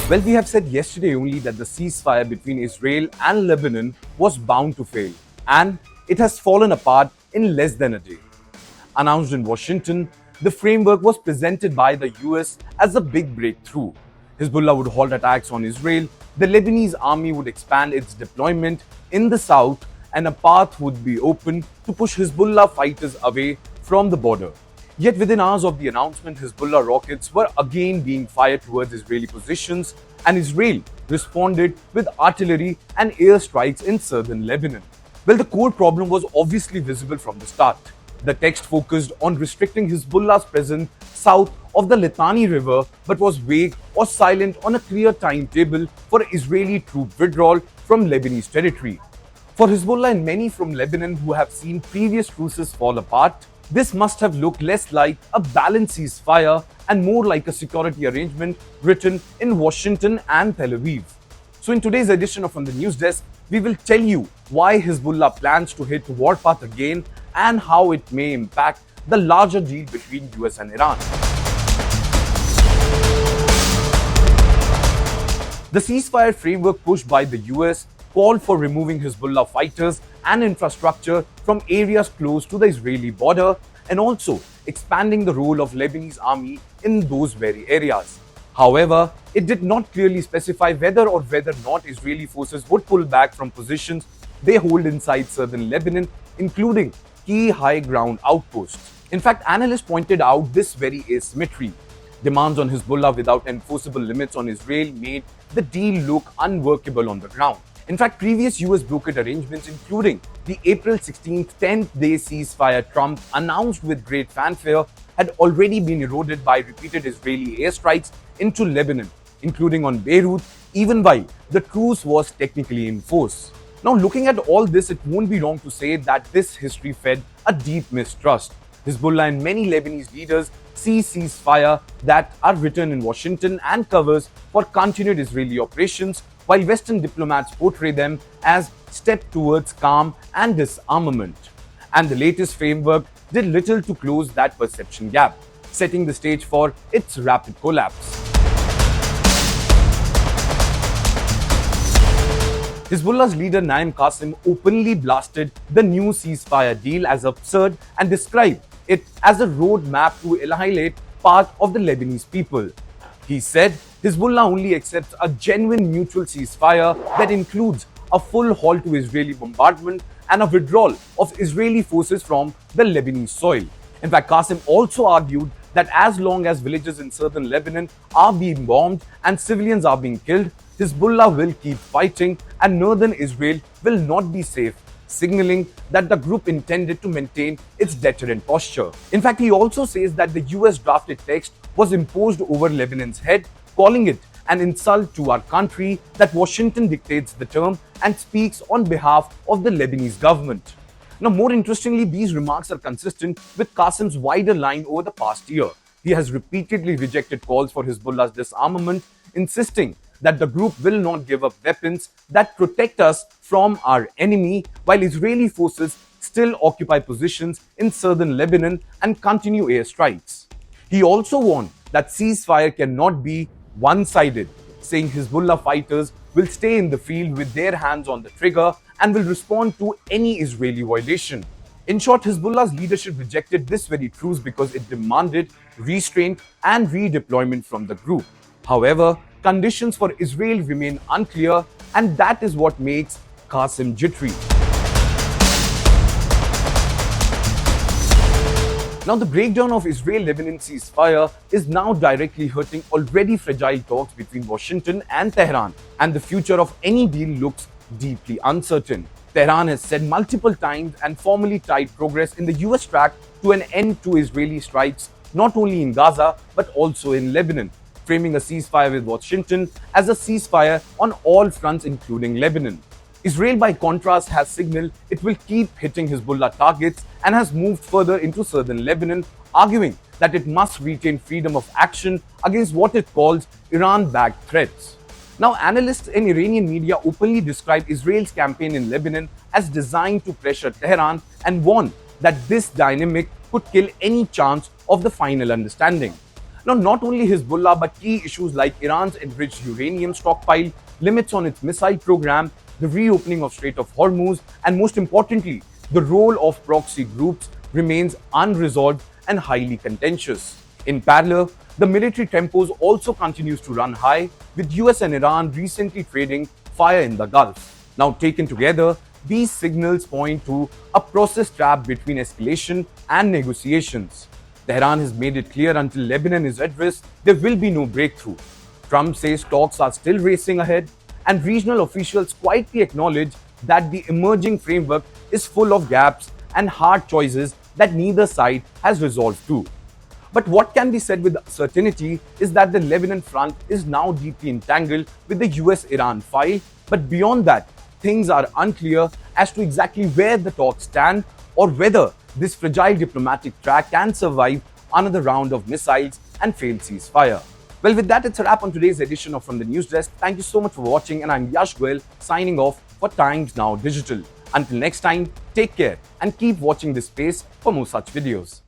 Well, we have said yesterday only that the ceasefire between Israel and Lebanon was bound to fail, and it has fallen apart in less than a day. Announced in Washington, the framework was presented by the US as a big breakthrough. Hezbollah would halt attacks on Israel, the Lebanese army would expand its deployment in the south, and a path would be open to push Hezbollah fighters away from the border. Yet within hours of the announcement, Hezbollah rockets were again being fired towards Israeli positions, and Israel responded with artillery and airstrikes in southern Lebanon. Well, the core problem was obviously visible from the start. The text focused on restricting Hezbollah's presence south of the Litani River, but was vague or silent on a clear timetable for Israeli troop withdrawal from Lebanese territory. For Hezbollah and many from Lebanon who have seen previous truces fall apart, this must have looked less like a balanced ceasefire and more like a security arrangement written in Washington and Tel Aviv. So in today's edition of On the News Desk, we will tell you why Hezbollah plans to hit warpath again and how it may impact the larger deal between US and Iran. The ceasefire framework pushed by the US called for removing Hezbollah fighters and infrastructure from areas close to the Israeli border and also expanding the role of Lebanese army in those very areas. However, it did not clearly specify whether not Israeli forces would pull back from positions they hold inside southern Lebanon, including key high ground outposts. In fact, analysts pointed out this very asymmetry. Demands on Hezbollah without enforceable limits on Israel made the deal look unworkable on the ground. In fact, previous US brokered arrangements, including the April 16th 10-day ceasefire Trump announced with great fanfare, had already been eroded by repeated Israeli airstrikes into Lebanon, including on Beirut, even while the truce was technically in force. Now, looking at all this, it won't be wrong to say that this history fed a deep mistrust. Hezbollah and many Lebanese leaders see ceasefire that are written in Washington and covers for continued Israeli operations, while Western diplomats portray them as step towards calm and disarmament. And the latest framework did little to close that perception gap, setting the stage for its rapid collapse. Hezbollah's leader Naim Qassem openly blasted the new ceasefire deal as absurd and described it as a roadmap to annihilate part of the Lebanese people. He said Hezbollah only accepts a genuine mutual ceasefire that includes a full halt to Israeli bombardment and a withdrawal of Israeli forces from the Lebanese soil. In fact, Qassem also argued that as long as villages in southern Lebanon are being bombed and civilians are being killed, Hezbollah will keep fighting and northern Israel will not be safe, signaling that the group intended to maintain its deterrent posture. In fact, he also says that the US drafted text was imposed over Lebanon's head, calling it an insult to our country that Washington dictates the term and speaks on behalf of the Lebanese government. Now, more interestingly, these remarks are consistent with Qassem's wider line over the past year. He has repeatedly rejected calls for Hezbollah's disarmament, insisting that the group will not give up weapons that protect us from our enemy, while Israeli forces still occupy positions in southern Lebanon and continue airstrikes. He also warned that ceasefire cannot be one-sided, saying Hezbollah fighters will stay in the field with their hands on the trigger and will respond to any Israeli violation. In short, Hezbollah's leadership rejected this very truce because it demanded restraint and redeployment from the group. However, conditions for Israel remain unclear, and that is what makes Qassem jittery. Now, the breakdown of Israel-Lebanon ceasefire is now directly hurting already fragile talks between Washington and Tehran, and the future of any deal looks deeply uncertain. Tehran has said multiple times and formally tied progress in the US track to an end to Israeli strikes not only in Gaza but also in Lebanon, framing a ceasefire with Washington as a ceasefire on all fronts including Lebanon. Israel, by contrast, has signaled it will keep hitting Hezbollah targets and has moved further into southern Lebanon, arguing that it must retain freedom of action against what it calls Iran-backed threats. Now, analysts in Iranian media openly describe Israel's campaign in Lebanon as designed to pressure Tehran and warn that this dynamic could kill any chance of the final understanding. Now, not only Hezbollah, but key issues like Iran's enriched uranium stockpile, limits on its missile program, the reopening of Strait of Hormuz, and most importantly, the role of proxy groups remains unresolved and highly contentious. In parallel, the military tempos also continues to run high, with US and Iran recently trading fire in the Gulf. Now, taken together, these signals point to a process trap between escalation and negotiations. Tehran has made it clear until Lebanon is addressed, there will be no breakthrough. Trump says talks are still racing ahead, and regional officials quietly acknowledge that the emerging framework is full of gaps and hard choices that neither side has resolved to. But what can be said with certainty is that the Lebanon front is now deeply entangled with the US-Iran file, but beyond that, things are unclear as to exactly where the talks stand or whether this fragile diplomatic track can survive another round of missiles and failed ceasefire. Well, with that, it's a wrap on today's edition of From the News Desk. Thank you so much for watching, and I'm Yash Goyal signing off for Times Now Digital. Until next time, take care and keep watching this space for more such videos.